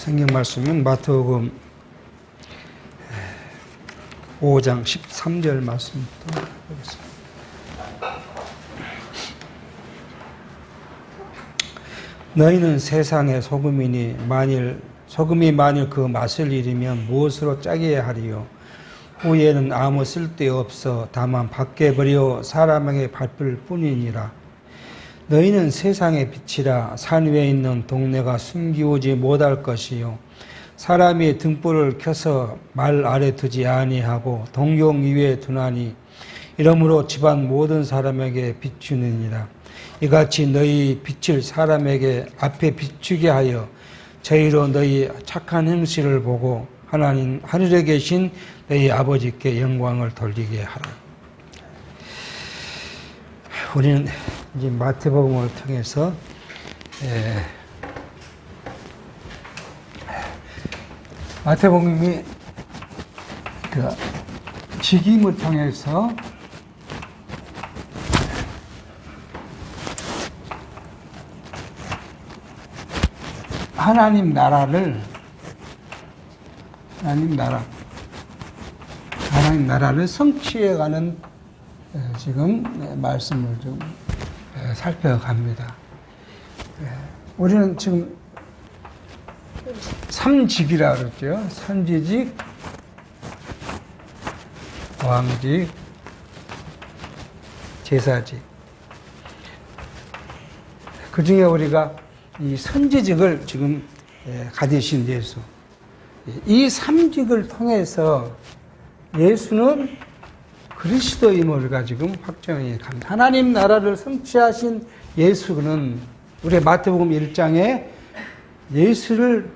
성경 말씀은 마태복음 5장 13절 말씀부터 보겠습니다. 너희는 세상의 소금이니 소금이 만일 그 맛을 잃으면 무엇으로 짜게 하리요? 후에는 아무 쓸데없어 다만 밖에 버려 사람에게 밟을 뿐이니라. 너희는 세상의 빛이라. 산 위에 있는 동네가 숨기우지 못할 것이요 사람이 등불을 켜서 말 아래 두지 아니하고 동경 위에 두나니 이러므로 집안 모든 사람에게 비추느니라. 이같이 너희 빛을 사람에게 앞에 비추게 하여 저희로 너희 착한 행실을 보고 하나님 하늘에 계신 너희 아버지께 영광을 돌리게 하라. 우리는 이제 마태복음을 통해서 마태복음이 그 직임을 통해서 하나님 나라를 성취해가는 지금 말씀을 좀 살펴갑니다. 우리는 지금 삼직이라 그러죠. 선지직, 왕직, 제사직. 그 중에 우리가 이 선지직을 지금 가지신 예수. 이 삼직을 통해서 예수는 그리스도임을 지금 확정해 갑니다. 하나님 나라를 성취하신 예수는 우리 마태복음 1장에 예수를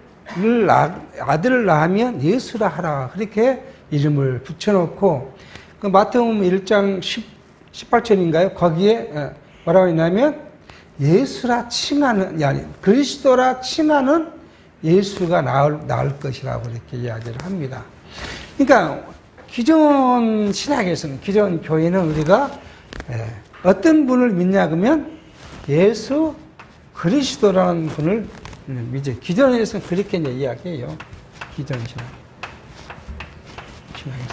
아들을 낳으면 예수라 하라 그렇게 이름을 붙여놓고 그 마태복음 1장 18절인가요? 거기에 뭐라고 했냐면 예수라 칭하는 아니 그리스도라 칭하는 예수가 나을 것이라고 이렇게 이야기를 합니다. 그러니까 기존 신학에서는 기존 교회는 우리가 어떤 분을 믿냐 그러면 예수 그리스도라는 분을 믿죠. 기존에서는 그렇게 이야기해요. 기존 신학.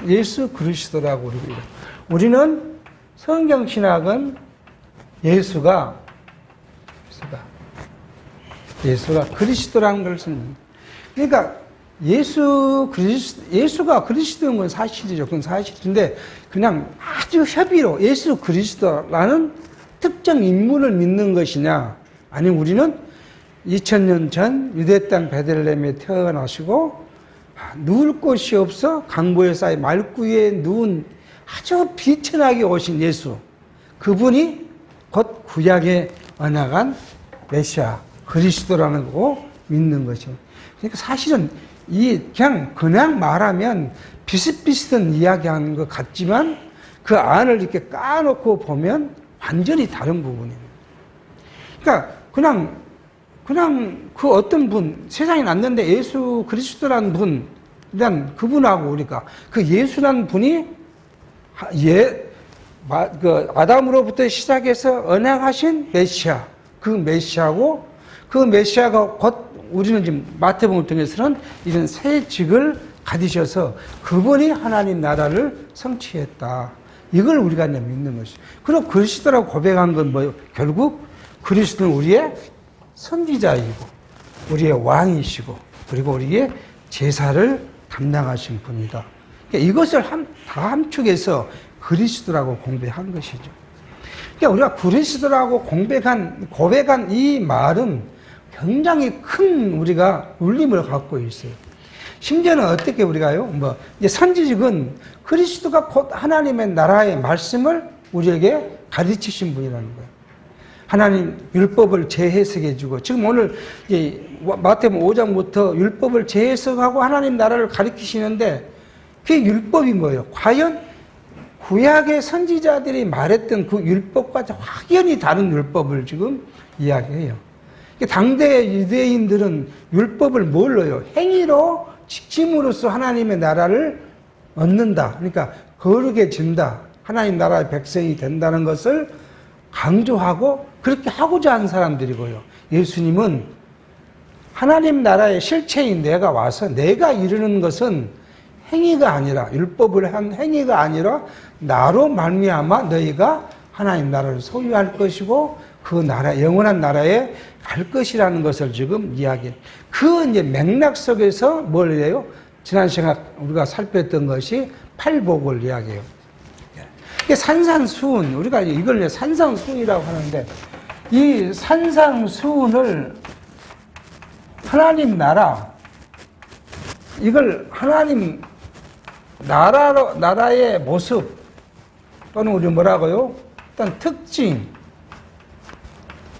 예수 그리스도라고 우리는 성경 신학은 예수가 그리스도라는 것을 씁니다. 그러니까 예수가 그리스도인 건 사실이죠. 그건 사실인데, 그냥 아주 협의로 예수 그리스도라는 특정 인물을 믿는 것이냐, 아니면 우리는 2000년 전 유대 땅 베들레헴에 태어나시고, 누울 곳이 없어 강보에 쌓인 말구에 누운 아주 비천하게 오신 예수, 그분이 곧 구약에 언약한 메시아, 그리스도라는 거 믿는 것이죠. 그러니까 사실은 그냥 말하면 비슷비슷한 이야기하는 것 같지만 그 안을 이렇게 까놓고 보면 완전히 다른 부분입니다. 그러니까 그냥 그 어떤 분, 세상에 났는데 예수 그리스도라는 분, 일단 그분하고 우리가 그 예수라는 분이 아담으로부터 시작해서 언약하신 메시아, 그 메시아고 그 메시아가 곧 우리는 지금 마태복음을 통해서는 이런 새 직을 가지셔서 그분이 하나님 나라를 성취했다. 이걸 우리가 믿는 것이죠. 그리고 그리스도라고 고백한 건 뭐예요? 결국 그리스도는 우리의 선지자이고 우리의 왕이시고 그리고 우리의 제사를 담당하신 분이다. 그러니까 이것을 다 함축해서 그리스도라고 공배한 것이죠. 그러니까 우리가 그리스도라고 고백한 이 말은 굉장히 큰 우리가 울림을 갖고 있어요. 심지어는 어떻게 우리가요? 이제 선지직은 그리스도가 곧 하나님의 나라의 말씀을 우리에게 가르치신 분이라는 거예요. 하나님 율법을 재해석해주고, 지금 오늘 마태복음 5장부터 율법을 재해석하고 하나님 나라를 가르치시는데, 그게 율법이 뭐예요? 과연 구약의 선지자들이 말했던 그 율법과 확연히 다른 율법을 지금 이야기해요. 당대 유대인들은 율법을 뭘로요? 행위로 지킴으로써 하나님의 나라를 얻는다. 그러니까 거룩해진다. 하나님 나라의 백성이 된다는 것을 강조하고 그렇게 하고자 하는 사람들이고요. 예수님은 하나님 나라의 실체인 내가 와서 내가 이루는 것은 행위가 아니라 율법을 한 행위가 아니라 나로 말미암아 너희가 하나님 나라를 소유할 것이고 그 나라 영원한 나라에 갈 것이라는 것을 지금 이야기해. 그 이제 맥락 속에서 뭘 해요? 지난 시간 우리가 살폈던 것이 팔복을 이야기해요. 이게 산상수훈, 우리가 이걸 산상수훈이라고 하는데, 이 산상수훈을 하나님 나라, 이걸 하나님 나라의 모습, 또는 우리 뭐라고요? 일단 특징,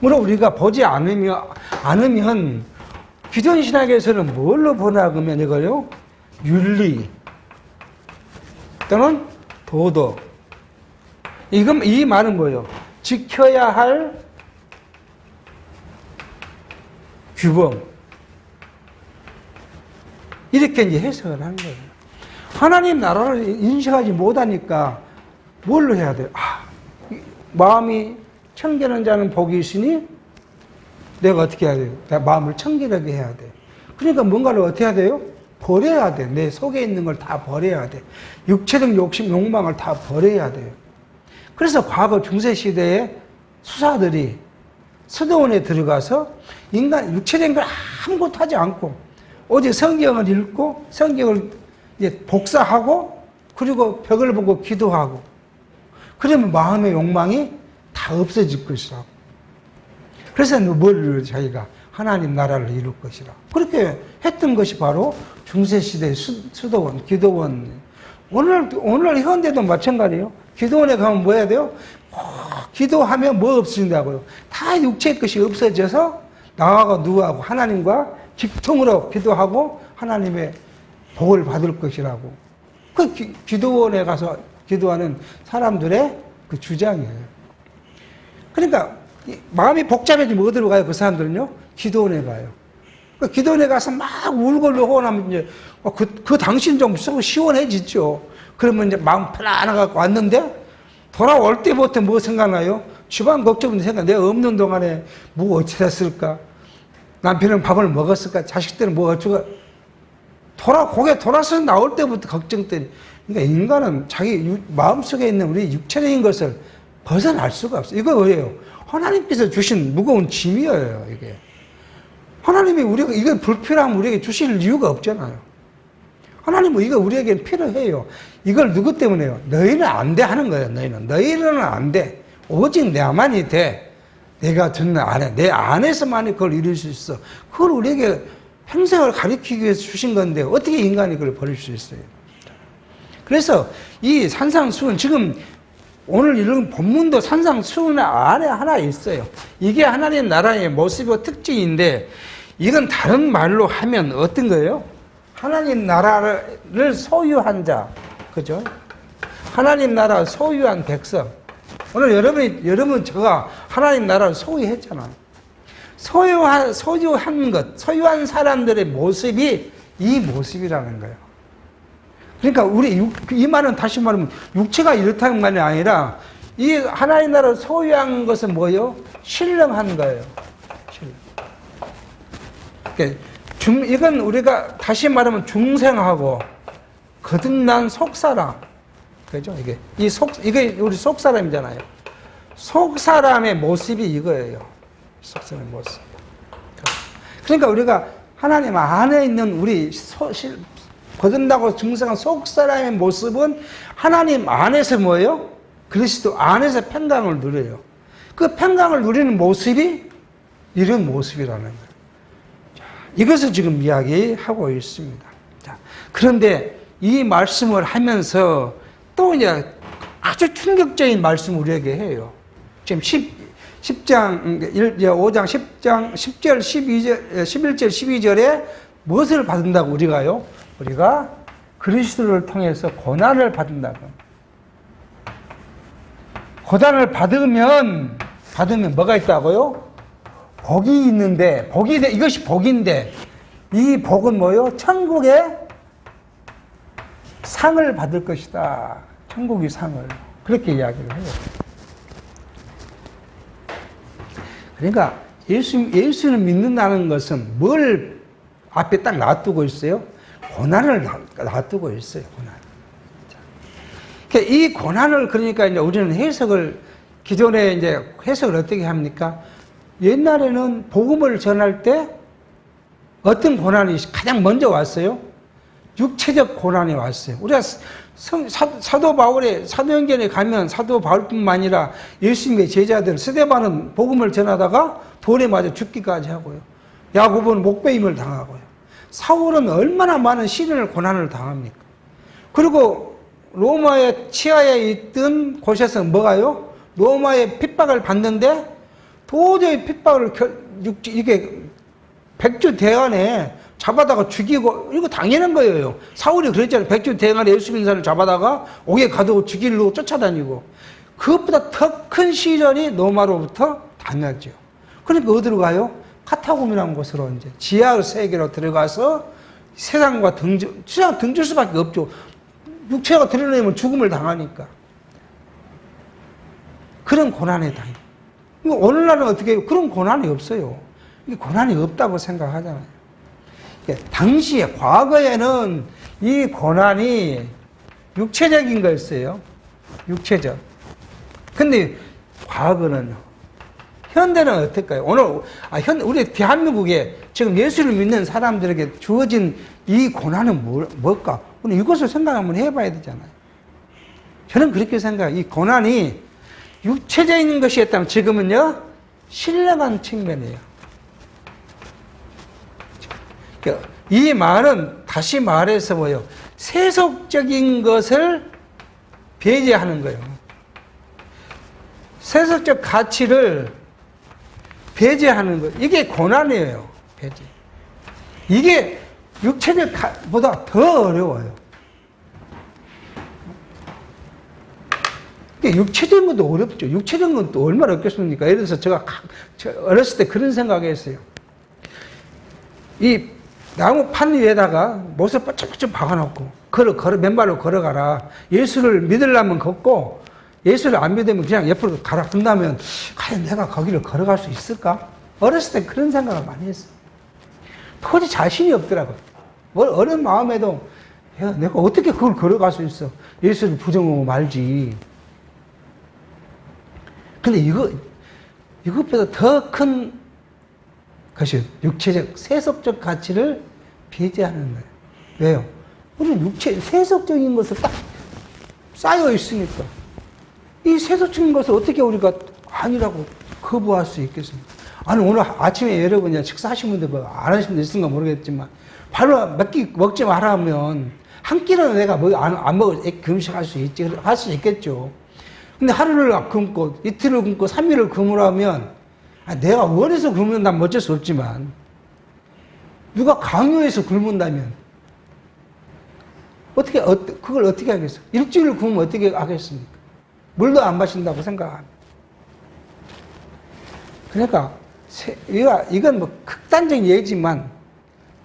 물론 우리가 보지 않으면 기존 신학에서는 뭘로 보나 그러면 이거요? 윤리 또는 도덕. 이 말은 뭐예요? 지켜야 할 규범. 이렇게 이제 해석을 하는 거예요. 하나님 나라를 인식하지 못하니까 뭘로 해야 돼요? 마음이 청결한 자는 복이 있으니 내가 어떻게 해야 돼요? 내 마음을 청결하게 해야 돼. 그러니까 뭔가를 어떻게 해야 돼요? 버려야 돼. 내 속에 있는 걸 다 버려야 돼. 육체적 욕심, 욕망을 다 버려야 돼요. 그래서 과거 중세시대에 수사들이 수도원에 들어가서 인간 육체적인 걸 아무것도 하지 않고 오직 성경을 읽고 성경을 이제 복사하고 그리고 벽을 보고 기도하고 그러면 마음의 욕망이 다 없어질 것이라고. 그래서 뭘 자기가 하나님 나라를 이룰 것이라. 그렇게 했던 것이 바로 중세시대 수도원, 기도원. 오늘 현대도 마찬가지예요. 기도원에 가면 뭐 해야 돼요? 기도하면 뭐 없어진다고요? 다 육체의 것이 없어져서 나하고 누구하고 하나님과 직통으로 기도하고 하나님의 복을 받을 것이라고. 그 기도원에 가서 기도하는 사람들의 그 주장이에요. 그러니까 마음이 복잡해지면 어디로 가요? 그 사람들은요? 기도원에 가요. 그 기도원에 가서 막 울고 호원하면 이제 그 당신 좀 시원해지죠. 그러면 이제 마음 편안하고 왔는데 돌아올 때부터 뭐 생각나요? 집안 걱정은 생각. 내가 없는 동안에 뭐 어찌 됐을까? 남편은 밥을 먹었을까? 자식들은 뭐 어쩌고. 고개 돌아서 나올 때부터 걱정되니. 그러니까 인간은 자기 마음속에 있는 우리 육체적인 것을 벗어날 수가 없어요. 이거 뭐예요? 하나님께서 주신 무거운 짐이에요, 이게. 하나님이 이거 불필요하면 우리에게 주실 이유가 없잖아요. 하나님은 이거 우리에게 필요해요. 이걸 누구 때문에요? 너희는 안 돼 하는 거예요, 너희는 안 돼. 오직 내만이 돼. 내가 듣는 안에, 내 안에서만이 그걸 이룰 수 있어. 그걸 우리에게 평생을 가르치기 위해서 주신 건데, 어떻게 인간이 그걸 버릴 수 있어요? 그래서 이 산상수훈, 지금 오늘 읽은 본문도 산상수훈 안에 하나 있어요. 이게 하나님 나라의 모습과 특징인데, 이건 다른 말로 하면 어떤 거예요? 하나님 나라를 소유한 자, 그죠? 하나님 나라 소유한 백성. 오늘 여러분 제가 하나님 나라를 소유했잖아요. 소유한 것, 소유한 사람들의 모습이 이 모습이라는 거예요. 그러니까 이 말은 다시 말하면 육체가 이렇다는 말이 아니라 이 하나님 나라를 소유한 것은 뭐예요? 신령한 거예요. 신령. 이건 우리가 다시 말하면 중생하고 거듭난 속사람. 그죠? 이게 우리 속사람이잖아요. 속사람의 모습이 이거예요. 속사람의 모습. 그러니까 우리가 하나님 안에 있는 우리 거듭나고 중생한 속사람의 모습은 하나님 안에서 뭐예요? 그리스도 안에서 평강을 누려요. 그 평강을 누리는 모습이 이런 모습이라는 거예요. 이것을 지금 이야기하고 있습니다. 자, 그런데 이 말씀을 하면서 또 이제 아주 충격적인 말씀을 우리에게 해요. 지금 5장 10절, 11절, 12절에 무엇을 받는다고 우리가요? 우리가 그리스도를 통해서 고난을 받는다고. 고난을 받으면 뭐가 있다고요? 복이 있는데, 이것이 복인데, 이 복은 뭐요? 천국의 상을 받을 것이다. 천국의 상을. 그렇게 이야기를 해요. 그러니까 예수를 믿는다는 것은 뭘 앞에 딱 놔두고 있어요? 고난을 놔두고 있어요, 고난. 그러니까 이 고난을 그러니까 이제 우리는 해석을, 기존에 이제 해석을 어떻게 합니까? 옛날에는 복음을 전할 때 어떤 고난이 가장 먼저 왔어요? 육체적 고난이 왔어요. 우리가 사도 바울의 사도행전에 가면 사도 바울뿐만 아니라 예수님의 제자들 스데반은 복음을 전하다가 돌에 맞아 죽기까지 하고요. 야고보는 목베임을 당하고요. 사울은 얼마나 많은 시련을 고난을 당합니까? 그리고 로마의 치하에 있던 곳에서 뭐가요? 로마의 핍박을 받는데 도저히 핍박을 이게 백주 대간에 잡아다가 죽이고, 이거 당연한 거예요. 사울이 그랬잖아요. 백주 대간에 예수 믿는 사람을 잡아다가 옥에 가두고 죽이려고 쫓아다니고. 그것보다 더 큰 시련이 로마로부터 당했죠. 그러니까 어디로 가요? 카타콤이라는 곳으로 이제 지하 세계로 들어가서 세상과 등질 수밖에 없죠. 육체가 드러내면 죽음을 당하니까. 그런 고난에 당해요. 오늘날은 어떻게 해요? 그런 고난이 없어요. 이게 고난이 없다고 생각하잖아요. 당시에, 과거에는 이 고난이 육체적인 거였어요. 육체적. 근데 과거는, 현대는 어떨까요? 오늘, 우리 대한민국에 지금 예수를 믿는 사람들에게 주어진 이 고난은 뭘까? 오늘 이것을 생각 한번 해봐야 되잖아요. 저는 그렇게 생각해요. 이 고난이 육체적인 것이었다면 지금은요, 신령한 측면이에요. 이 말은 다시 말해서 뭐예요? 세속적인 것을 배제하는 거예요. 세속적 가치를 배제하는 거. 이게 고난이에요. 배제. 이게 육체적 보다 더 어려워요. 육체적인 것도 어렵죠. 육체적인 것도 얼마나 어렵겠습니까? 예를 들어서 제가 어렸을 때 그런 생각했어요. 이 나무 판 위에다가 못을 뻗쩍뻗쩍 박아놓고 맨발로 걸어가라. 예수를 믿으려면 걷고 예수를 안 믿으면 그냥 옆으로 가라. 그런다면 과연 내가 거기를 걸어갈 수 있을까? 어렸을 때 그런 생각을 많이 했어요. 도저히 자신이 없더라고요. 어린 마음에도 야, 내가 어떻게 그걸 걸어갈 수 있어? 예수를 부정하고 말지. 근데 이것보다 더 큰 것이 육체적, 세속적 가치를 배제하는 거예요. 왜요? 우리는 세속적인 것을 딱 쌓여 있으니까. 이 세속적인 것을 어떻게 우리가 아니라고 거부할 수 있겠습니까? 아니, 오늘 아침에 여러분 식사하신 분들 뭐 안 하신 분들 있은가 모르겠지만, 바로 몇 끼 먹지 마라 하면, 한 끼는 내가 안 먹을, 금식할 수 있겠죠. 근데 하루를 굶고, 이틀을 굶고, 3일을 굶으라면, 내가 원해서 굶는다면 어쩔 수 없지만, 누가 강요해서 굶는다면, 그걸 어떻게 하겠어? 일주일을 굶으면 어떻게 하겠습니까? 물도 안 마신다고 생각합니다. 그러니까, 이건 뭐 극단적인 예지만,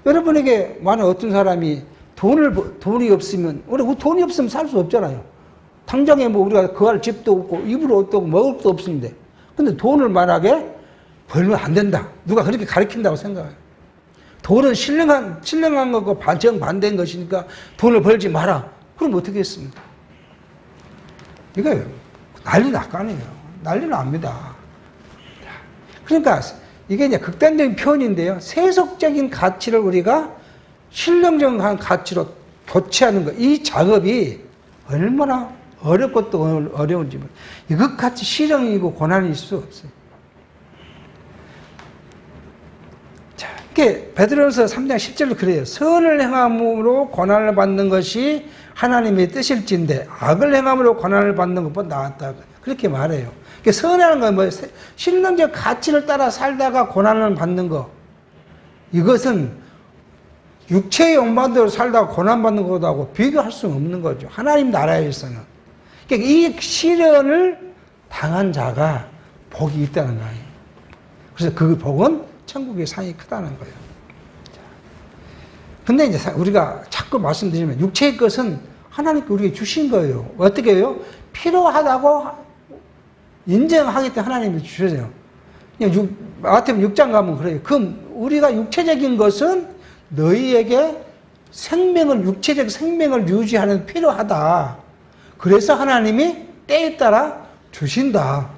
여러분에게 만약 어떤 사람이 돈이 없으면, 우리 돈이 없으면 살 수 없잖아요. 당장에 뭐 우리가 거할 집도 없고, 입을 옷도 없고, 먹을 것도 없는데. 근데 돈을 만약에 벌면 안 된다. 누가 그렇게 가르친다고 생각해요. 돈은 신령한 거고 정반대인 것이니까 돈을 벌지 마라. 그럼 어떻게 했습니까? 이거예요. 난리 났거든요. 난리 납니다. 그러니까 이게 이제 극단적인 표현인데요. 세속적인 가치를 우리가 신령적인 가치로 교체하는 것. 이 작업이 얼마나 어렵고 또 어려운지. 이것같이 시련이고 고난일 수 없어요. 자, 이게 베드로전서 3장 10절로 그래요. 선을 행함으로 고난을 받는 것이 하나님의 뜻일진데 악을 행함으로 고난을 받는 것보다 나았다. 그렇게 말해요. 선이라는 건 뭐예요? 신령적 가치를 따라 살다가 고난을 받는 거. 이것은 육체의 영광대로 살다가 고난받는 것하고 비교할 수 없는 거죠. 하나님 나라에서는. 그러니까 이 시련을 당한 자가 복이 있다는 거예요. 그래서 그 복은 천국의 상이 크다는 거예요. 근데 이제 우리가 자꾸 말씀드리면 육체의 것은 하나님께 우리에게 주신 거예요. 어떻게 해요? 필요하다고 인정하기 때문에 하나님이 주셔요. 마태복음 6장 가면 그래요. 그럼 우리가 육체적인 것은 너희에게 육체적 생명을 유지하는 필요하다. 그래서 하나님이 때에 따라 주신다.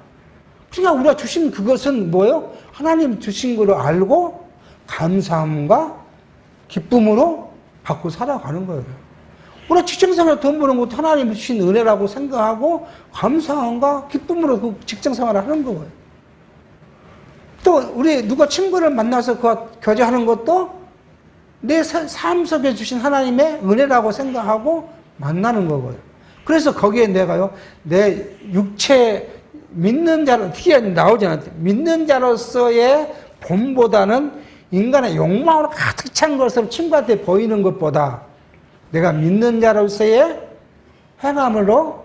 그러니까 우리가 주신 그것은 뭐예요? 하나님 주신 거로 알고 감사함과 기쁨으로 받고 살아가는 거예요. 우리가 직장생활 돈 버는 것도 하나님 주신 은혜라고 생각하고 감사함과 기쁨으로 그 직장생활을 하는 거예요. 또 우리 누가 친구를 만나서 그와 교제하는 것도 내 삶 속에 주신 하나님의 은혜라고 생각하고 만나는 거고요. 그래서 거기에 내가요, 내 육체 믿는 자로, 뒤에 나오지 않았대. 믿는 자로서의 본보다는 인간의 욕망으로 가득 찬 것을 친구한테 보이는 것보다 내가 믿는 자로서의 행함으로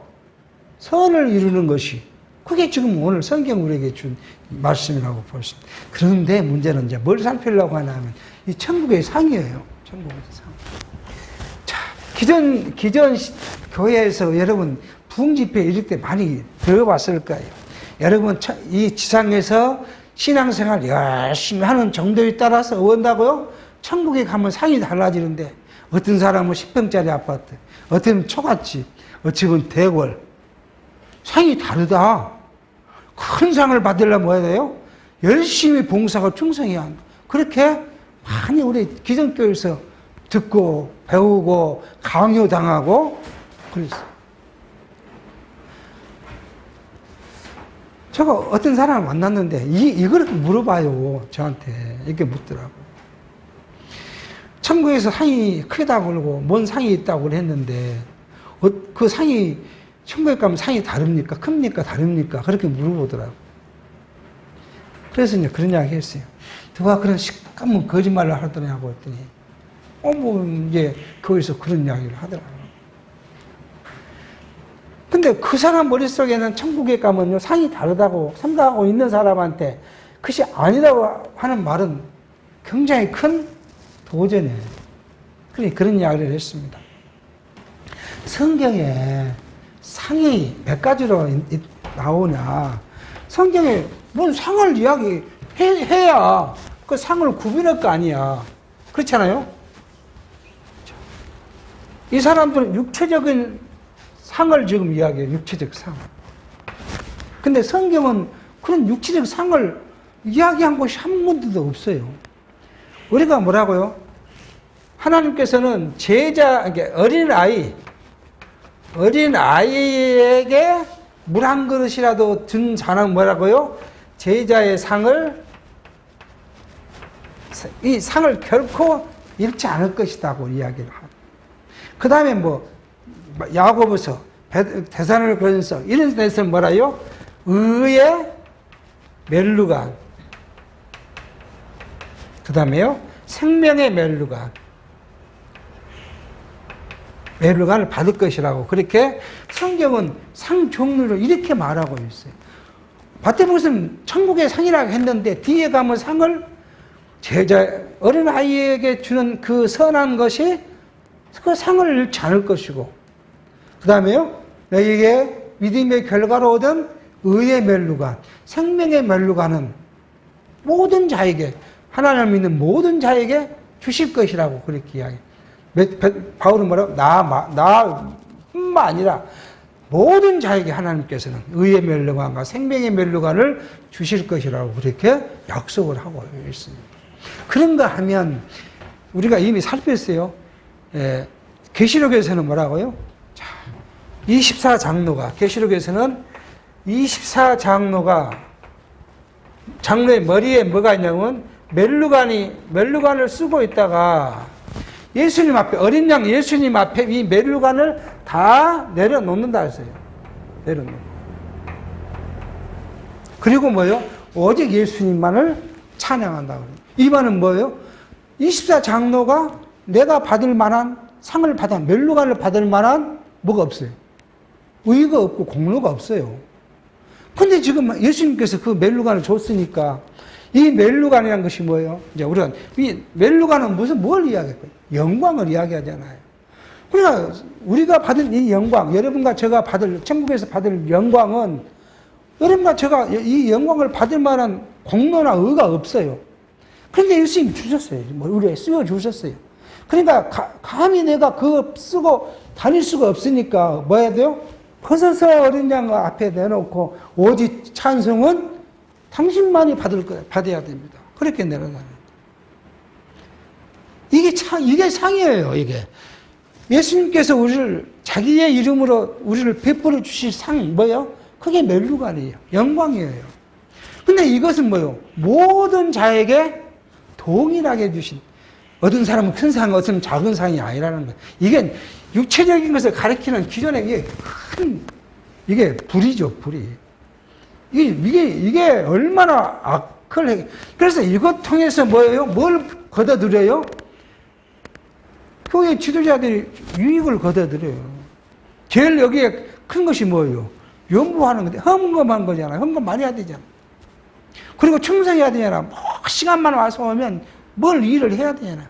선을 이루는 것이, 그게 지금 오늘 성경 우리에게 준 말씀이라고 볼 수 있습니다. 그런데 문제는 이제 뭘 살피려고 하냐면 이 천국의 상이에요. 천국의 상. 자, 기존 교회에서 여러분 부흥집회 이럴 때 많이 들어봤을 거예요. 여러분 이 지상에서 신앙생활 열심히 하는 정도에 따라서 어온다고요? 천국에 가면 상이 달라지는데 어떤 사람은 10평짜리 아파트, 어떤 초가집, 어찌보면 대궐. 상이 다르다. 큰 상을 받으려면 뭐 해야 돼요? 열심히 봉사하고 충성해야 한다. 그렇게 많이 우리 기존교회에서 듣고 배우고 강요당하고 그랬어요. 제가 어떤 사람을 만났는데 이걸 물어봐요. 저한테 이렇게 묻더라고요. 천국에서 상이 크다고 그러고 뭔 상이 있다고 했는데 그 상이 천국에 가면 상이 다릅니까? 큽니까? 다릅니까? 그렇게 물어보더라고요. 그래서 이제 그런 이야기 했어요. 누가 그런 시커먼 거짓말을 하더냐고 했더니 뭐 이제 교회에서 그런 이야기를 하더라고요. 근데 그 사람 머릿속에는 천국에 가면요 상이 다르다고 생각하고 있는 사람한테 그것이 아니라고 하는 말은 굉장히 큰 도전이에요. 그런 이야기를 했습니다. 성경에 상이 몇 가지로 나오냐. 성경에 뭔 상을 이야기해야 그 상을 구별할 거 아니야. 그렇잖아요? 이 사람들은 육체적인 상을 지금 이야기해요. 육체적 상. 근데 성경은 그런 육체적 상을 이야기한 곳이 한 군데도 없어요. 우리가 뭐라고요? 하나님께서는 어린아이에게 물 한 그릇이라도 준 자는 뭐라고요? 제자의 이 상을 결코 잃지 않을 것이라고 이야기를 하고. 그 다음에 야고보서, 데살로니가서 이런 데서 뭐라요? 의의 멜루간. 그 다음에요, 생명의 멜루간을 받을 것이라고. 그렇게 성경은 상 종류를 이렇게 말하고 있어요. 마태복음은 천국의 상이라고 했는데 뒤에 가면 상을 어린아이에게 주는 그 선한 것이 그 상을 잃지 않을 것이고, 그 다음에요, 너희에게 믿음의 결과로 얻은 의의 멜루간, 생명의 멜루간은 모든 자에게, 하나님을 믿는 모든 자에게 주실 것이라고 그렇게 이야기해요. 바울은 뭐라고? 나뿐만 아니라 모든 자에게 하나님께서는 의의 멜루간과 생명의 멜루간을 주실 것이라고 그렇게 약속을 하고 있습니다. 그런가 하면 우리가 이미 살폈어요. 계시록에서는 뭐라고요? 자, 24장로가, 계시록에서는 24장로가 장로의 머리에 뭐가 있냐면 멜루간을 쓰고 있다가 예수님 앞에, 어린 양 예수님 앞에 이 멜루간을 다 내려놓는다 했어요. 내려놓는. 그리고 뭐요? 오직 예수님만을 찬양한다. 이 말은 뭐예요? 24장로가 내가 받을 만한 상을 멜루간을 받을 만한 뭐가 없어요. 의의가 없고 공로가 없어요. 근데 지금 예수님께서 그 멜루간을 줬으니까 이 멜루간이라는 것이 뭐예요? 이제 우리가 이 멜루간은 뭘 이야기할까요? 영광을 이야기하잖아요. 그러니까 우리가 받은 이 영광, 여러분과 제가 천국에서 받을 영광은 여러분과 제가 이 영광을 받을 만한 공로나 의가 없어요. 그런데 예수님이 주셨어요. 우리에 쓰여 주셨어요. 그러니까 감히 내가 그거 쓰고 다닐 수가 없으니까 뭐 해야 돼요? 벗어서 어린 양 앞에 내놓고 오직 찬송은 당신만이 받아야 됩니다. 그렇게 내려놔요. 이게 상이에요, 이게. 예수님께서 우리를 자기의 이름으로 우리를 베풀어 주실 상, 뭐예요? 그게 멜루간이에요. 영광이에요. 근데 이것은 뭐예요? 모든 자에게 동일하게 주신, 어떤 사람은 큰 상, 어떤 사람은 작은 상이 아니라는 거예요. 이게 육체적인 것을 가리키는 기존의 이게 불이죠, 불이. 이게 얼마나 악을 해. 그래서 이것 통해서 뭐예요? 뭘 걷어들여요? 교회 지도자들이 유익을 걷어들여요. 제일 여기에 큰 것이 뭐예요? 연부하는 건데, 헌금하는 거잖아요. 헌금 많이 해야 되잖아. 그리고 충성해야 되잖아. 뭐 시간만 와서 오면 뭘 일을 해야 되잖아.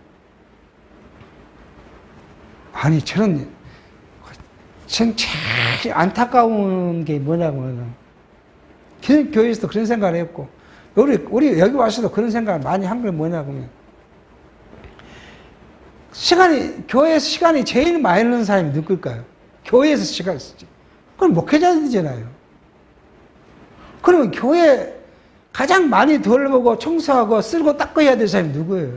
아니, 저는 제일 안타까운 게 뭐냐면, 교회에서도 그런 생각을 했고, 우리 여기 와서도 그런 생각을 많이 한 게 뭐냐면, 교회에서 시간이 제일 많이 넣는 사람이 누굴까요? 교회에서 시간을 쓰지. 그럼 목회자들이잖아요. 그러면 교회 가장 많이 돌보고 청소하고 쓸고 닦고 해야 될 사람이 누구예요?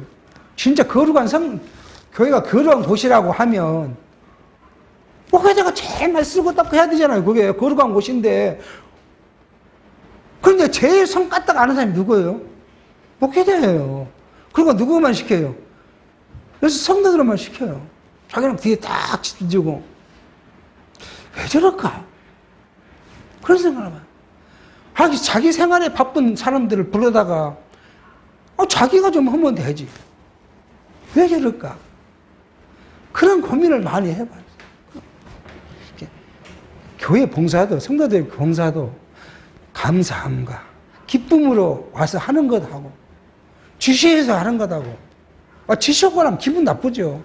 진짜 교회가 거룩한 곳이라고 하면, 목회자가 제일 많이 쓰고 닦고 해야 되잖아요. 그게 거룩한 곳인데. 그런데 제일 손 까딱 아는 사람이 누구예요? 목회자예요. 그리고 누구만 시켜요? 그래서 성도들만 시켜요. 자기는 뒤에 딱 짚어주고. 왜 저럴까? 그런 생각을 해봐요. 자기 생활에 바쁜 사람들을 불러다가, 자기가 좀 하면 되지. 왜 저럴까? 그런 고민을 많이 해봐요. 교회 봉사도, 성도들 봉사도 감사함과 기쁨으로 와서 하는 것하고, 지시해서 하는 것하고, 지시하고 하면 기분 나쁘죠.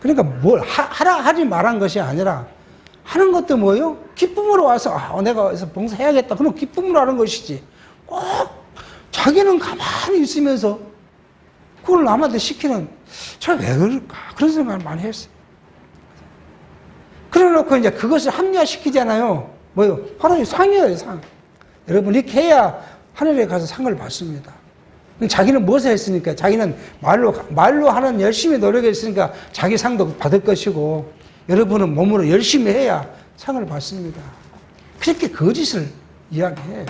그러니까 뭘 하지 말한 것이 아니라, 하는 것도 뭐예요? 기쁨으로 와서, 내가 와서 봉사해야겠다. 그럼 기쁨으로 하는 것이지. 꼭 자기는 가만히 있으면서 그걸 남한테 시키는, 저 왜 그럴까? 그런 생각을 많이 했어요. 그래 놓고 이제 그것을 합리화시키잖아요. 뭐요? 바로 상이에요, 상. 여러분, 이렇게 해야 하늘에 가서 상을 받습니다. 자기는 무엇을 했으니까, 자기는 말로 하는 열심히 노력했으니까 자기 상도 받을 것이고, 여러분은 몸으로 열심히 해야 상을 받습니다. 그렇게 거짓을 이야기해요.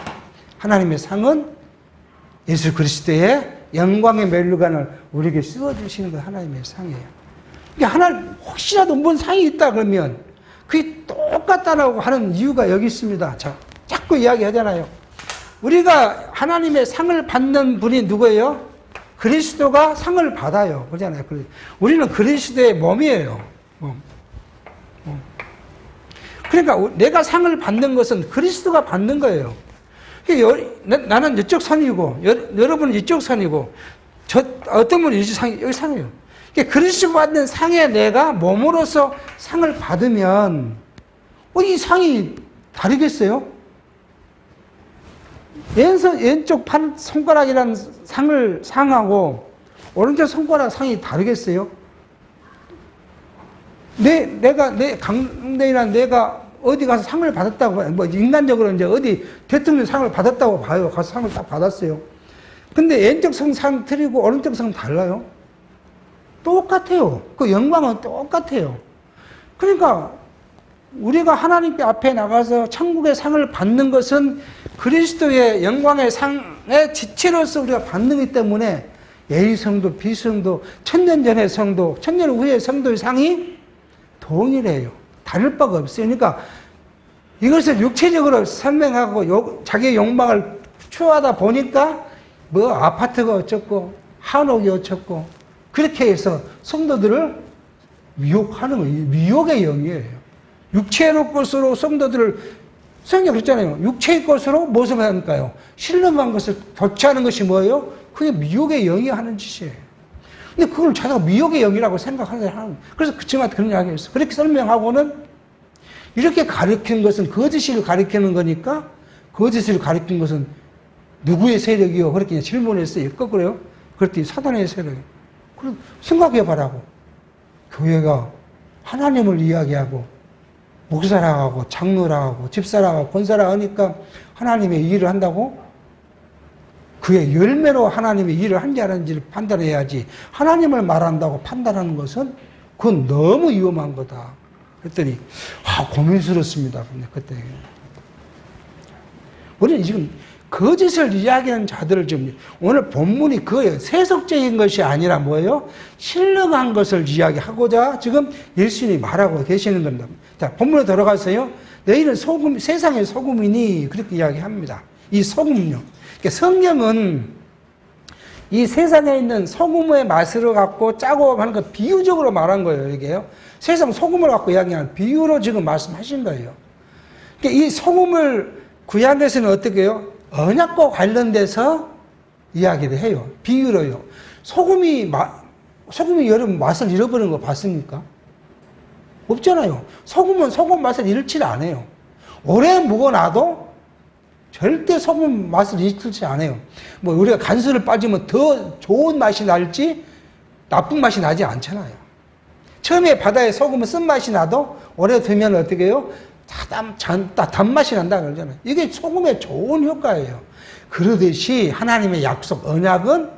하나님의 상은 예수 그리스도의 영광의 멜루간을 우리에게 씌워주시는 것 하나님의 상이에요. 그러니까 혹시라도 뭔 상이 있다 그러면 그게 똑같다라고 하는 이유가 여기 있습니다. 자, 자꾸 이야기하잖아요. 우리가 하나님의 상을 받는 분이 누구예요? 그리스도가 상을 받아요. 그러잖아요. 우리는 그리스도의 몸이에요. 그러니까 내가 상을 받는 것은 그리스도가 받는 거예요. 나는 이쪽 선이고, 여러분은 이쪽 선이고, 어떤 분은 여기 상이에요. 그리스도가 받는 상에 내가 몸으로서 상을 받으면, 이 상이 다르겠어요? 왼쪽 손가락이라는 상하고, 오른쪽 손가락 상이 다르겠어요? 내 강대이란 내가 어디 가서 상을 받았다고, 인간적으로 이제 어디 대통령 상을 받았다고 봐요. 가서 상을 딱 받았어요. 근데 왼쪽 상 틀리고 오른쪽 상 달라요? 똑같아요. 그 영광은 똑같아요. 그러니까 우리가 하나님께 앞에 나가서 천국의 상을 받는 것은 그리스도의 영광의 상의 지체로서 우리가 받는 것 때문에 예의성도, 비성도, 천년 전의 성도, 천년 후의 성도의 상이 동일해요. 다를 바가 없어요. 그러니까 이것을 육체적으로 설명하고 자기의 욕망을 추구하다 보니까 아파트가 어쩌고 한옥이 어쩌고 그렇게 해서 성도들을 미혹하는 거예요. 미혹의 영이에요. 육체의 것으로 성도들을, 성경 그랬잖아요. 육체의 것으로 무엇을 하니까요? 신령한 것을 교체하는 것이 뭐예요? 그게 미혹의 영이 하는 짓이에요. 근데 그걸 자기가 미혹의 영이라고 생각하는 사람. 그래서 그치만 그런 이야기 했어. 그렇게 설명하고는 이렇게 가리키는 것은 거짓을 가리키는 거니까, 거짓을 가리키는 것은 누구의 세력이요? 그렇게 질문했어요. 거꾸로요. 그랬더니 사단의 세력이요. 그럼 생각해봐라고. 교회가 하나님을 이야기하고 목사라고 장로라고 집사라고 권사라고 하니까 하나님의 일을 한다고? 그의 열매로 하나님의 일을 한지 안 한지를 판단해야지 하나님을 말한다고 판단하는 것은 그건 너무 위험한 거다. 그랬더니 고민스럽습니다. 근데 그때 우리는 지금 거짓을 이야기하는 자들을 좀 오늘 본문이 그거예요. 세속적인 것이 아니라 뭐예요? 신령한 것을 이야기하고자 지금 예수님이 말하고 계시는 겁니다. 자, 본문에 들어가서요. 너희는 세상의 소금이니 그렇게 이야기합니다. 이 소금요. 그러니까 성경은 이 세상에 있는 소금의 맛을 갖고 짜고 하는 거 비유적으로 말한 거예요. 이게요. 세상 소금을 갖고 이야기하는 비유로 지금 말씀하신 거예요. 그러니까 이 소금을 구약에서는 어떻게 해요? 언약과 관련돼서 이야기를 해요. 비유로요. 소금이 여러분 맛을 잃어버리는 거 봤습니까? 없잖아요. 소금은 소금 맛을 잃지 않아요. 오래 묵어놔도 절대 소금 맛을 잃지 않아요. 뭐 우리가 간수를 빠지면 더 좋은 맛이 날지 나쁜 맛이 나지 않잖아요. 처음에 바다에 소금은 쓴맛이 나도 오래 두면 어떻게 해요? 단맛이 난다 그러잖아요. 이게 소금의 좋은 효과예요. 그러듯이 하나님의 약속, 언약은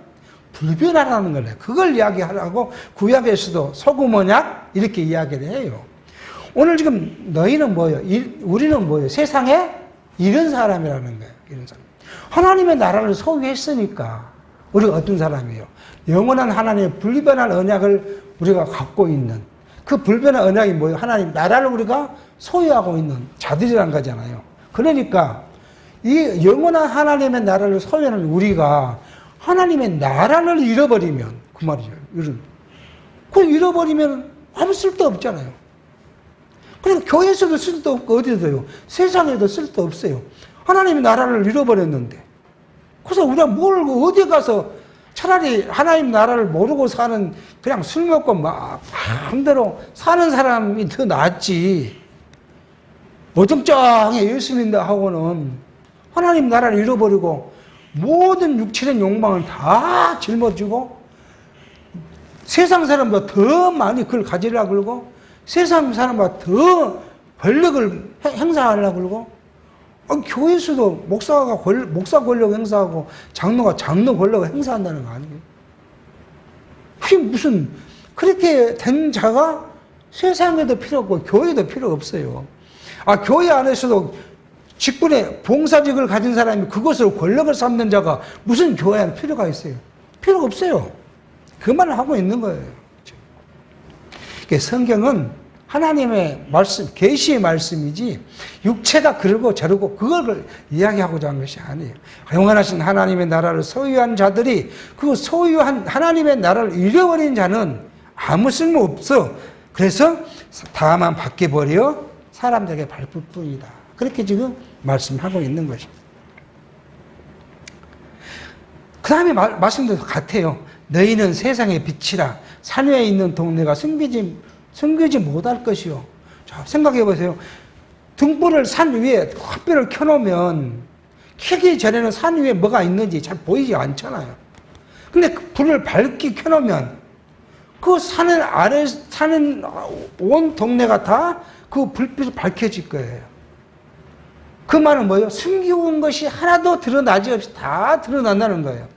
불변하라는 거예요. 그걸 이야기하라고 구약에서도 소금 언약 이렇게 이야기를 해요. 오늘 지금 너희는 뭐예요? 우리는 뭐예요? 세상에 이런 사람이라는 거예요. 이런 사람. 하나님의 나라를 소유했으니까 우리가 어떤 사람이에요? 영원한 하나님의 불변한 언약을 우리가 갖고 있는 그 불변한 언약이 뭐예요? 하나님 나라를 우리가 소유하고 있는 자들이란 거잖아요. 그러니까 이 영원한 하나님의 나라를 소유하는 우리가 하나님의 나라를 잃어버리면 그 말이죠. 그걸 잃어버리면 아무 쓸데 없잖아요. 그러니까 교회에서도 쓸데 없고 어디서요? 세상에도 쓸데 없어요. 하나님의 나라를 잃어버렸는데 그래서 우리가 뭘 어디 가서 차라리 하나님 나라를 모르고 사는 그냥 술 먹고 막 마음대로 사는 사람이 더 낫지. 어정쩡해 예수 믿는다 하고는 하나님 나라를 잃어버리고 모든 육체적 욕망을 다 짊어지고 세상 사람보다 더 많이 그걸 가지려고 그러고 세상 사람보다 더 권력을 행사하려고 그러고 교회에서도 목사 권력 행사하고 장로가 장로 권력을 행사한다는 거 아니에요? 그게 무슨 그렇게 된 자가 세상에도 필요 없고 교회에도 필요 없어요. 교회 안에서도 직분에 봉사직을 가진 사람이 그것으로 권력을 삼는 자가 무슨 교회 안에 필요가 있어요? 필요가 없어요. 그 말을 하고 있는 거예요. 성경은 하나님의 말씀, 계시의 말씀이지 육체가 그러고 저러고 그걸 이야기하고자 하는 것이 아니에요. 영원하신 하나님의 나라를 소유한 자들이 그 소유한 하나님의 나라를 잃어버린 자는 아무 쓸모 없어. 그래서 다만 밖에 버려 사람들에게 밟을 뿐이다. 그렇게 지금 말씀하고 있는 것입니다. 그 다음에 말씀도 같아요. 너희는 세상의 빛이라 산 위에 있는 동네가 숨기지 못할 것이요. 자, 생각해 보세요. 등불을 산 위에 햇빛을 켜놓으면 켜기 전에는 산 위에 뭐가 있는지 잘 보이지 않잖아요. 근데 그 불을 밝게 켜놓으면 그 산을 아래 사는 온 동네가 다 그 불빛을 밝혀질 거예요. 그 말은 뭐예요? 숨겨온 것이 하나도 드러나지 없이 다 드러난다는 거예요.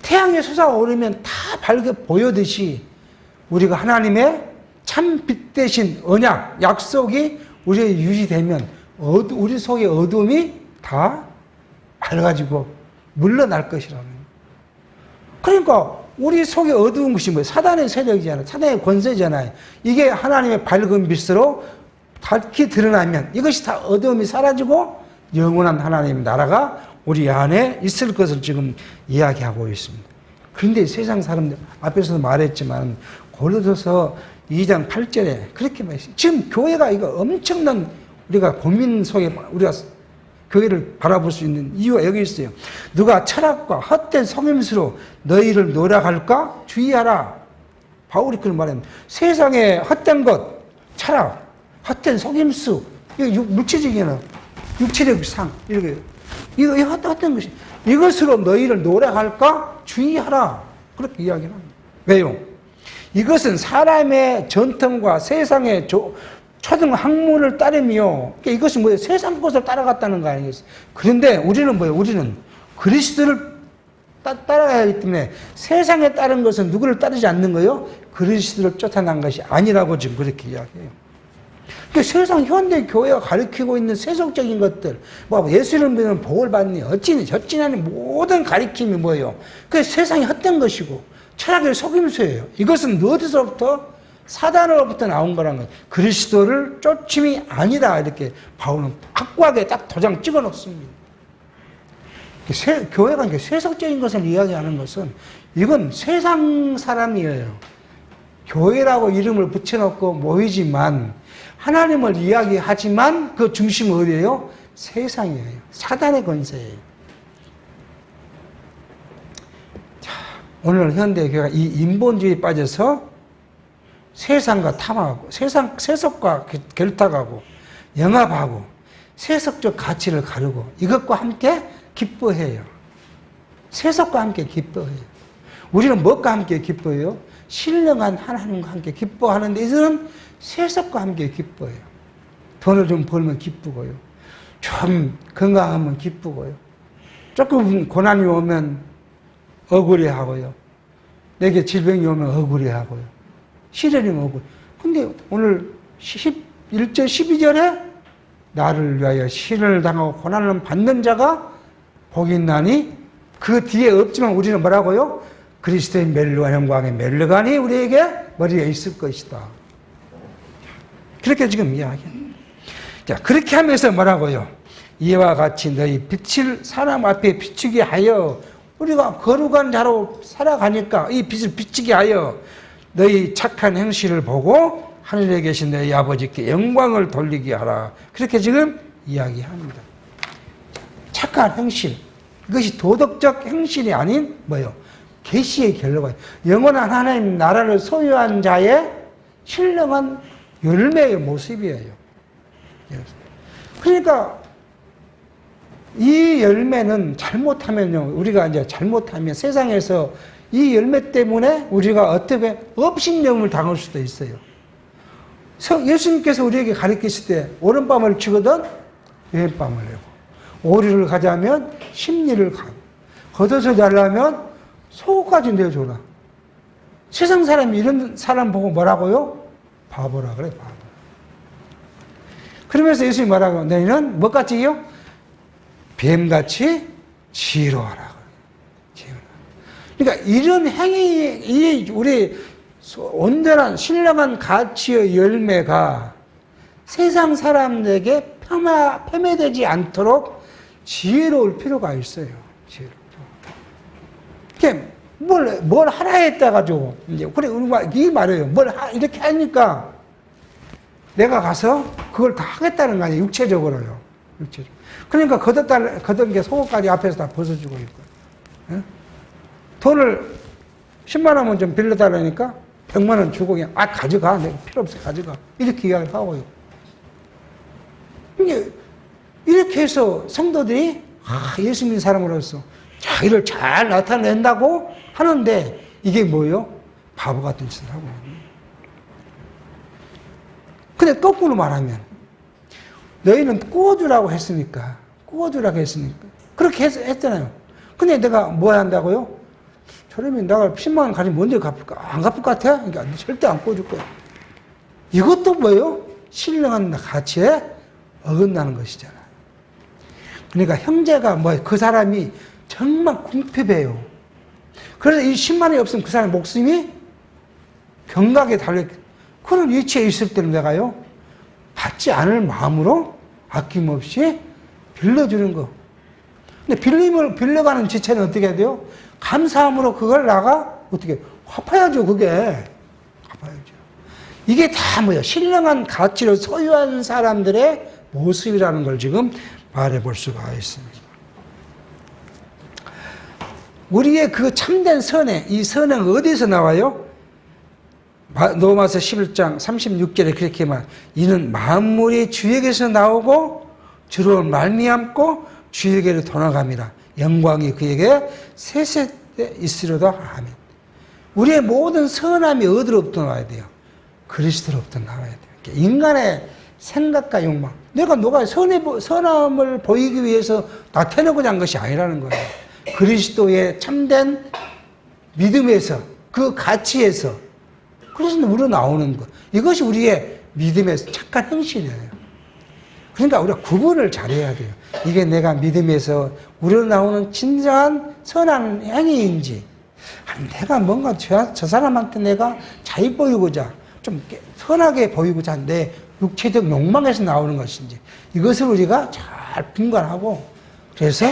태양이 솟아오르면 다 밝게 보여듯이 우리가 하나님의 참 빛 대신 언약, 약속이 우리에 유지되면 우리 속의 어둠이 다 밝아지고 물러날 것이라는 거예요. 그러니까 우리 속에 어두운 것이 뭐예요? 사단의 세력이잖아요. 사단의 권세잖아요. 이게 하나님의 밝은 빛으로 밝게 드러나면 이것이 다 어두움이 사라지고 영원한 하나님의 나라가 우리 안에 있을 것을 지금 이야기하고 있습니다. 그런데 세상 사람들, 앞에서도 말했지만 고린도서 2장 8절에 그렇게 말했어요. 지금 교회가 이거 엄청난 우리가 고민 속에 우리가 교회를 바라볼 수 있는 이유가 여기 있어요. 누가 철학과 헛된 속임수로 너희를 노력할까? 주의하라. 바울이 그런 말합니다. 세상에 헛된 것, 철학, 헛된 속임수, 이거 물질적인 육체적 상, 이렇게 이거 어떤 것이 이것으로 너희를 노력할까 주의하라. 그렇게 이야기를 합니다. 왜요? 이것은 사람의 전통과 세상의 초등 학문을 따르며 그러니까 이것이 뭐예요? 세상 것을 따라갔다는 거 아니겠어요? 그런데 우리는 뭐예요? 우리는 그리스도를 따라가야 하기 때문에 세상에 따른 것은 누구를 따르지 않는 거예요? 그리스도를 쫓아난 것이 아니라고 지금 그렇게 이야기해요. 그러니까 세상 현대 교회가 가르치고 있는 세속적인 것들, 뭐 예수를 믿으면 복을 받니, 어찌니 저찌니 모든 가르침이 뭐예요? 그 세상이 헛된 것이고 철학의 속임수예요. 이것은 어디서부터? 사단으로부터 나온 거란 거예요. 그리스도를 쫓음이 아니다. 이렇게 바울은 확고하게 딱 도장 찍어 놓습니다. 교회가 이렇게 세속적인 것을 이야기하는 것은 이건 세상 사람이에요. 교회라고 이름을 붙여놓고 모이지만 하나님을 이야기하지만 그 중심은 어디예요? 세상이에요. 사단의 권세예요. 자, 오늘 현대교회가 이 인본주의에 빠져서 세상과 탐하고 세속과 결탁하고 영합하고 세속적 가치를 가르고 이것과 함께 기뻐해요. 세속과 함께 기뻐해요. 우리는 무엇과 함께 기뻐해요? 신령한 하나님과 함께 기뻐하는데 이들은 세속과 함께 기뻐해요. 돈을 좀 벌면 기쁘고요. 좀 건강하면 기쁘고요. 조금 고난이 오면 억울해하고요. 내게 질병이 오면 억울해하고요. 시련이 오고. 근데 오늘 1절 12절에 나를 위하여 시련을 당하고 고난을 받는 자가 복이 있나니 그 뒤에 없지만 우리는 뭐라고요? 그리스도의 멸류관 영광의 멸류관이 우리에게 머리에 있을 것이다. 그렇게 지금 이야기해요. 자, 그렇게 하면서 뭐라고요? 이와 같이 너희 빛을 사람 앞에 비추게 하여 우리가 거룩한 자로 살아가니까 이 빛을 비추게 하여 너희 착한 행실을 보고 하늘에 계신 너희 아버지께 영광을 돌리게 하라. 그렇게 지금 이야기합니다. 착한 행실. 이것이 도덕적 행실이 아닌 뭐예요? 계시의 결과예요. 영원한 하나님 나라를 소유한 자의 신령한 열매의 모습이에요. 그러니까 이 열매는 잘못하면요. 우리가 이제 잘못하면 세상에서 이 열매 때문에 우리가 어떻게 업신여음을 당할 수도 있어요. 예수님께서 우리에게 가르치실 때 오른밤을 치거든 왼밤을 내고 오리를 가자면 십리를 가고 걷어서 자려면 속옷까지 내줘라. 세상 사람이 이런 사람 보고 뭐라고요? 바보라 그래, 바보. 그러면서 예수님이 뭐라고? 너희는 뭐같이요? 뱀같이 지혜로워라. 그러니까 이런 행위, 우리 온전한 신령한 가치의 열매가 세상 사람들에게 폄훼되지 않도록 지혜로울 필요가 있어요. 지혜롭죠. 뭘 하라 했다가지고, 이제, 그래, 이 말이에요. 이렇게 하니까 내가 가서 그걸 다 하겠다는 거 아니에요. 육체적으로요. 육체적으로. 그러니까 걷은 게 속옷까지 앞에서 다 벗어주고 있고. 예? 돈을 10만 원만 좀 빌려달라니까 100만 원 주고 그냥 가져가. 내가 필요 없어. 가져가. 이렇게 이야기를 하고 있고. 이렇게 해서 성도들이 예수 믿는 사람으로서 자기를 잘 나타낸다고 하는데 이게 뭐예요? 바보 같은 짓을 하고 있는. 근데 거꾸로 말하면 너희는 꾸어주라고 했으니까 그렇게 했잖아요. 근데 내가 뭐 한다고요? 저러면 내가 10만 원 가지면 언제 갚을까? 안 갚을 것 같아? 그러니까 절대 안 꾸어줄 거야. 이것도 뭐예요? 신령한 가치에 어긋나는 것이잖아. 그러니까 형제가 그 사람이 정말 궁핍해요. 그래서 이 10만 원이 없으면 그 사람의 목숨이 경각에 달려 그런 위치에 있을 때는 내가요 받지 않을 마음으로 아낌없이 빌려주는 거. 근데 빌려가는 지체는 어떻게 해야 돼요? 감사함으로 그걸 어떻게 갚아야죠. 그게 갚아야죠. 이게 다 뭐야? 신령한 가치를 소유한 사람들의 모습이라는 걸 지금 말해볼 수가 있습니다. 우리의 그 참된 선행, 이 선행은 어디서 나와요? 로마서 11장 36절에 그렇게 이는 만물이 주에게서 나오고 주로 말미암고 주에게로 돌아갑니다. 영광이 그에게 세세때 있으려다. 아멘. 우리의 모든 선함이 어디로부터 나와야 돼요? 그리스도로부터 나와야 돼요. 인간의 생각과 욕망. 내가 누가 선함을 보이기 위해서 나타내고자 한 것이 아니라는 거예요. 그리스도의 참된 믿음에서, 그 가치에서, 그래서 우러나오는 것. 이것이 우리의 믿음의 착한 행실이에요. 그러니까 우리가 구분을 잘해야 돼요. 이게 내가 믿음에서 우러나오는 진정한 선한 행위인지, 내가 뭔가 저 사람한테 내가 잘 보이고자, 좀 선하게 보이고자 내 육체적 욕망에서 나오는 것인지, 이것을 우리가 잘 분간하고, 그래서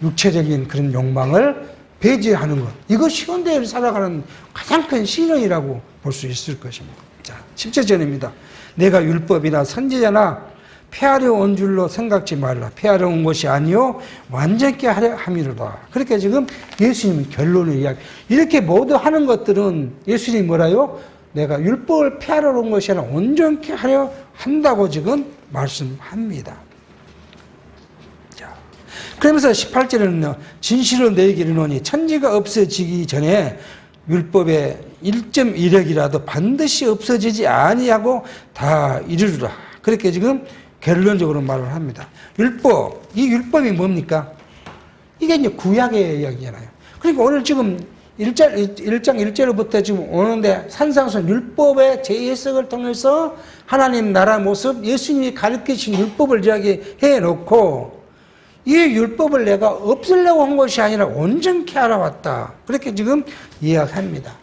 육체적인 그런 욕망을 배제하는 것. 이것이 현대를 살아가는 가장 큰 신앙이라고 볼 수 있을 것입니다. 자, 10절입니다. 내가 율법이나 선지자나 폐하려 온 줄로 생각지 말라. 폐하려 온 것이 아니요 완전케 하려 함이로다. 그렇게 지금 예수님이 결론을 이야기. 이렇게 모두 하는 것들은 예수님이 뭐라요? 내가 율법을 폐하러 온 것이 아니라 온전케 하려 한다고 지금 말씀합니다. 자, 그러면서 18절에는요. 진실로 너희에게 이르노니 천지가 없어지기 전에 율법의 1.1획이라도 반드시 없어지지 아니하고 다 이르리라. 그렇게 지금 결론적으로 말을 합니다. 율법, 이 율법이 뭡니까? 이게 이제 구약의 이야기잖아요. 그러니까 오늘 지금 1장 1절부터 지금 오는데 산상수훈 율법의 재해석을 통해서 하나님 나라 모습, 예수님이 가르치신 율법을 이야기해 놓고 이 율법을 내가 없애려고 한 것이 아니라 온전케 하러 왔다. 그렇게 지금 이야기합니다.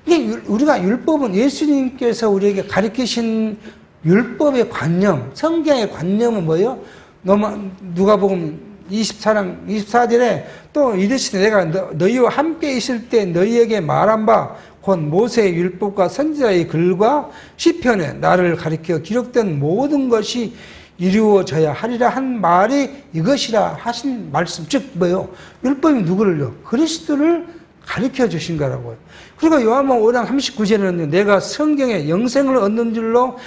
이게 우리가 율법은 예수님께서 우리에게 가르치신 율법의 관념, 성경의 관념은 뭐예요? 누가복음 24절에 또 이르시되 내가 너희와 함께 있을 때 너희에게 말한 바 곧 모세의 율법과 선지자의 글과 시편에 나를 가리켜 기록된 모든 것이 이루어져야 하리라 한 말이 이것이라 하신 말씀. 즉 뭐예요? 율법이 누구를요? 그리스도를 가르쳐 주신 거라고요. 그리고 요한복음 5장 39절에는 내가 성경에 영생을 얻는 줄로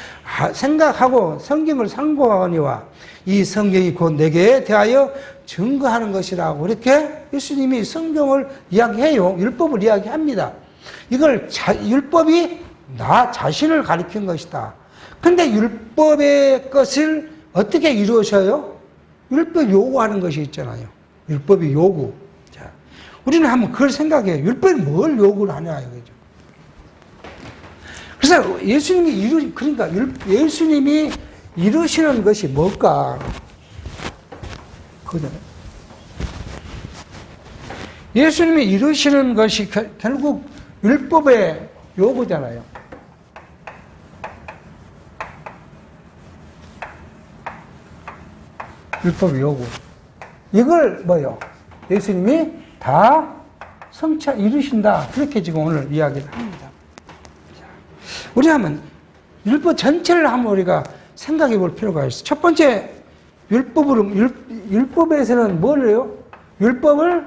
생각하고 성경을 상고하거니와 이 성경이 곧 내게 대하여 증거하는 것이라고 이렇게 예수님이 성경을 이야기해요. 율법을 이야기합니다. 이걸 율법이 나 자신을 가리킨 것이다. 근데 율법의 것을 어떻게 이루어져요? 율법 요구하는 것이 있잖아요. 율법이 요구. 자, 우리는 한번 그걸 생각해요. 율법이 뭘 요구를 하냐 이거죠. 그래서 예수님이 이루시는 것이 뭘까? 그거잖아요. 예수님이 이루시는 것이 결국 율법의 요구잖아요. 율법의 요구. 이걸 뭐요? 예수님이 다 이루신다. 그렇게 지금 오늘 이야기를 합니다. 우리 한번 율법 전체를 한번 우리가 생각해 볼 필요가 있어요. 첫 번째, 율법에서는 뭘 해요? 율법을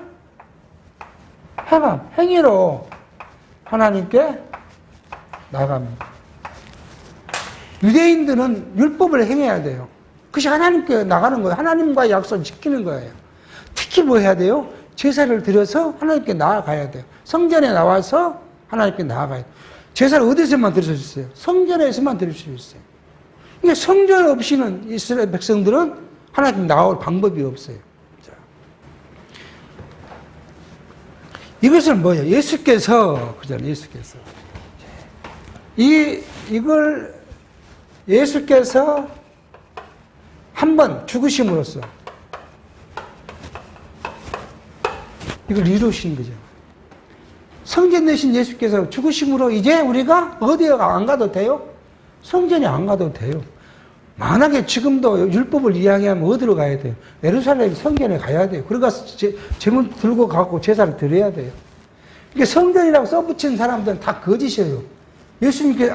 행위로 하나님께 나갑니다. 유대인들은 율법을 행해야 돼요. 그것이 하나님께 나가는 거예요. 하나님과의 약속을 지키는 거예요. 특히 뭐 해야 돼요? 제사를 드려서 하나님께 나아가야 돼요. 성전에 나와서 하나님께 나아가야 돼요. 제사를 어디서만 드릴 수 있어요? 성전에서만 드릴 수 있어요. 그러니까 성전 없이는 이스라엘 백성들은 하나님 나올 방법이 없어요. 자. 이것은 뭐예요? 예수께서 이걸 예수께서 한번 죽으심으로써 이걸 이루신 거죠. 성전 내신 예수께서 죽으심으로 이제 우리가 어디에 안 가도 돼요? 성전에 안 가도 돼요. 만약에 지금도 율법을 이야기하면 어디로 가야 돼요? 예루살렘 성전에 가야 돼요. 그러가서 제물 들고 가고 제사를 드려야 돼요. 이게 성전이라고 써붙인 사람들은 다 거짓이에요.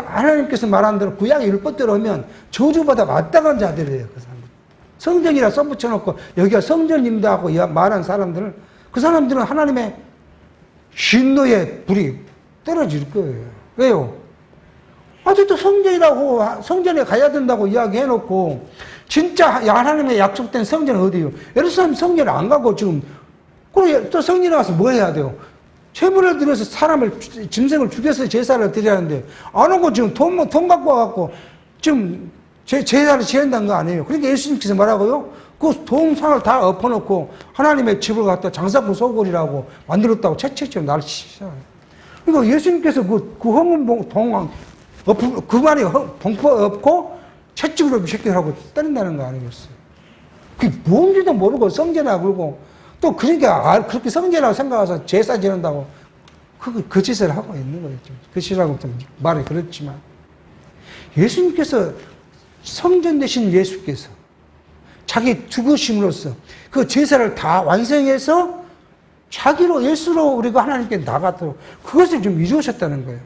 하나님께서 말한 대로 구약의 율법대로 오면 저주받아 마땅한 자들이에요. 그 사람들. 성전이라 써붙여놓고 여기가 성전입니다 하고 말한 사람들은 그 사람들은 하나님의 진노의 불이 떨어질 거예요. 왜요? 아직도 성전에 가야 된다고 이야기해놓고 진짜 하나님의 약속된 성전은 어디요? 예루살렘 성전을 안 가고 지금 그리고 또 성전에 가서 뭐 해야 돼요? 재물을 들여서 사람을 짐승을 죽여서 제사를 드려야 하는데 안 오고 지금 돈 갖고 와갖고 지금 제사를 지낸다는 거 아니에요. 그러니까 예수님께서 뭐라고요? 그 동상을 다 엎어놓고 하나님의 집을 갖다 장사꾼 소굴이라고 만들었다고 채찍질로 날 치시잖아요. 그러니까 예수님께서 그 헌금 동왕 그 말이 봉포 엎고 채찍으로 새끼하고 때린다는 거 아니겠어요? 그게 뭔지도 모르고 성전이나 그러고 또 그러니까 그렇게 성전이라고 생각해서 제사 지낸다고 그 짓을 하고 있는 거예요. 그 짓이라고 좀 말이 그렇지만 예수님께서 성전 되신 예수께서 자기 죽으심으로써 그 제사를 다 완성해서 자기로 예수로 우리가 하나님께 나가도록 그것을 좀 이루셨다는 거예요.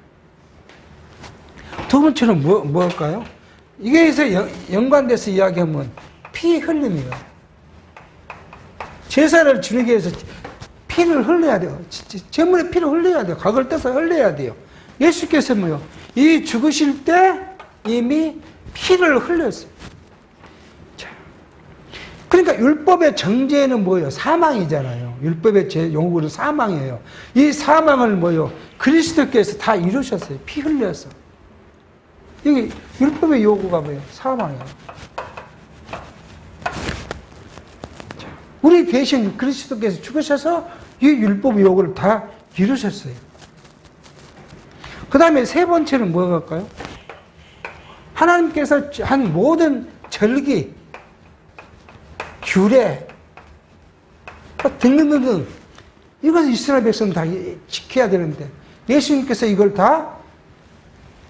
두 번째는 뭘까요? 이게에서 연관돼서 이야기하면 피 흘림이에요. 제사를 지내기 위해서 피를 흘려야 돼요. 제물의 피를 흘려야 돼요. 각을 떼서 흘려야 돼요. 예수께서 뭐요? 이 죽으실 때 이미 피를 흘렸어요. 자, 그러니까 율법의 정죄는 뭐예요? 사망이잖아요. 율법의 요구는 사망이에요. 이 사망을 뭐예요? 그리스도께서 다 이루셨어요. 피 흘려서. 이게 율법의 요구가 뭐예요? 사망이에요. 자, 우리 대신 그리스도께서 죽으셔서 이 율법의 요구를 다 이루셨어요. 그 다음에 세 번째는 뭐일까요? 하나님께서 한 모든 절기, 규례, 등등등등 이것을 이스라엘 백성 다 지켜야 되는데 예수님께서 이걸 다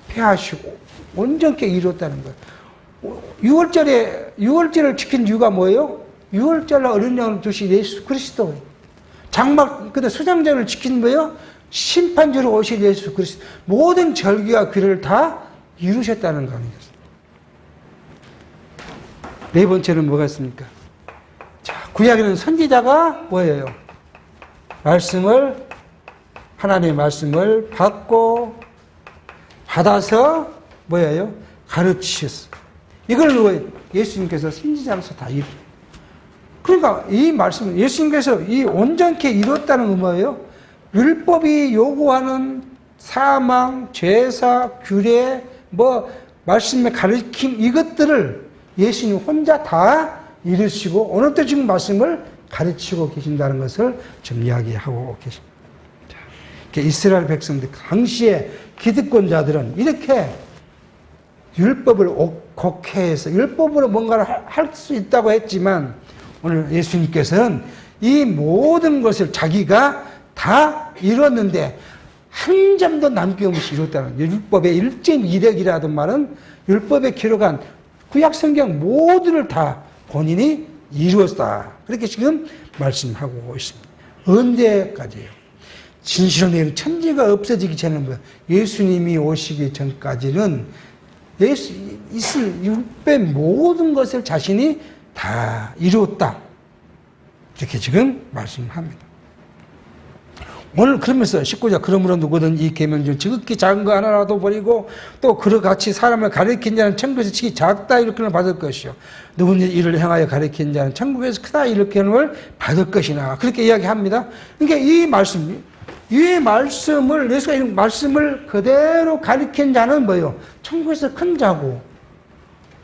폐하시고 온전케 이루었다는 거예요. 6월절을 지킨 이유가 뭐예요? 6월절날 어린 양을 두신 예수 그리스도. 장막, 근데 수장절을 지킨 거예요? 심판주로 오실 예수 그리스도. 모든 절기와 규례를 다 이루셨다는 거 아니겠어요? 네 번째는 뭐가 있습니까? 자, 구약에는 선지자가 뭐예요? 하나님의 말씀을 받아서 뭐예요? 가르치셨어요. 이걸 예수님께서 선지자로서 다 이루어요. 그러니까 이 말씀은 예수님께서 이 온전케 이뤘다는 건 뭐예요? 율법이 요구하는 사망, 제사, 규례, 말씀의 가르침 이것들을 예수님 혼자 다 이루시고 오늘도 지금 말씀을 가르치고 계신다는 것을 지금 이야기하고 계십니다. 자, 이스라엘 백성들 당시에 기득권자들은 이렇게 율법을 곡해해서 율법으로 뭔가를 할 수 있다고 했지만 오늘 예수님께서는 이 모든 것을 자기가 다 이뤘는데 한 점도 남김없이 이뤘다는 율법의 1.2력이라던 말은 율법에 기록한 구약 성경 모두를 다 본인이 이루었다. 그렇게 지금 말씀하고 있습니다. 언제까지요? 진실은 천지가 없어지기 전에 예수님이 오시기 전까지는 있을 율법의 모든 것을 자신이 다 이루었다. 이렇게 지금 말씀합니다. 오늘 그러면서 19절 그러므로 누구든 이 계명 중 지극히 작은 거 하나라도 버리고 또 그와 같이 사람을 가리킨 자는 천국에서 지극히 작다 이렇게 받을 것이요 누구든지 이를 행하여 가리킨 자는 천국에서 크다 이렇게 받을 것이나 그렇게 이야기합니다. 그러니까 이 말씀을 예수가 이 말씀을 그대로 가리킨 자는 뭐예요? 천국에서 큰 자고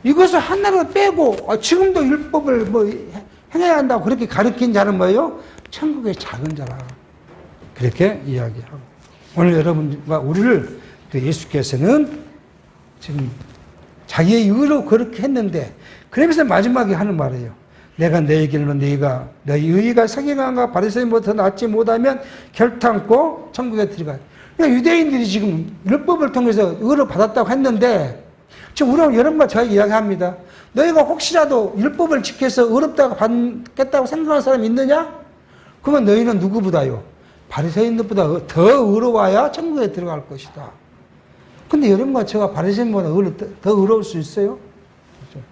이것을 하나로 빼고 지금도 율법을 행해야 한다고 그렇게 가리킨 자는 뭐예요? 천국의 작은 자라. 그렇게 이야기하고 오늘 여러분과 우리를 예수께서는 지금 자기의 의로 그렇게 했는데 그러면서 마지막에 하는 말이에요. 내가 너에게는 너희 의가 서기관과 바리새인보다 더 낫지 못하면 결탄코 천국에 들어가. 그러니까 유대인들이 지금 율법을 통해서 의를 받았다고 했는데 지금 우리는 여러분과 저에게 이야기합니다. 너희가 혹시라도 율법을 지켜서 의롭다고 받겠다고 생각하는 사람이 있느냐? 그러면 너희는 누구보다요? 바리새인들보다 더 의로워야 천국에 들어갈 것이다. 근데 여러분과 제가 바리새인보다 더 의로울 수 있어요? 그렇죠?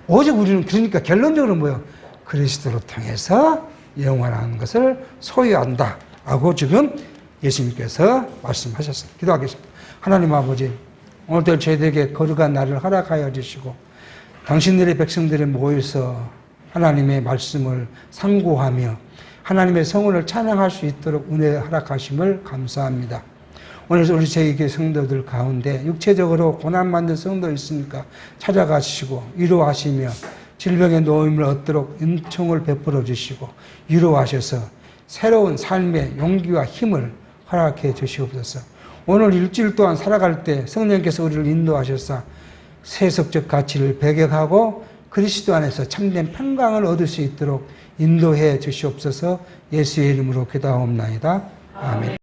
오직 우리는 그러니까 결론적으로 뭐예요? 그리스도로 통해서 영원한 것을 소유한다. 하고 지금 예수님께서 말씀하셨습니다. 기도하겠습니다. 하나님 아버지, 오늘도 저희들에게 거룩한 날을 허락하여 주시고 당신들의 백성들이 모여서 하나님의 말씀을 상고하며 하나님의 성원을 찬양할 수 있도록 은혜 허락하심을 감사합니다. 오늘 우리 저희 성도들 가운데 육체적으로 고난받는 성도 있으니까 찾아가시고 위로하시며 질병의 노임을 얻도록 은총을 베풀어 주시고 위로하셔서 새로운 삶의 용기와 힘을 허락해 주시옵소서. 오늘 일주일 동안 살아갈 때 성령께서 우리를 인도하셔서 세속적 가치를 배격하고 그리스도 안에서 참된 평강을 얻을 수 있도록 인도해 주시옵소서. 예수의 이름으로 기도하옵나이다. 아멘.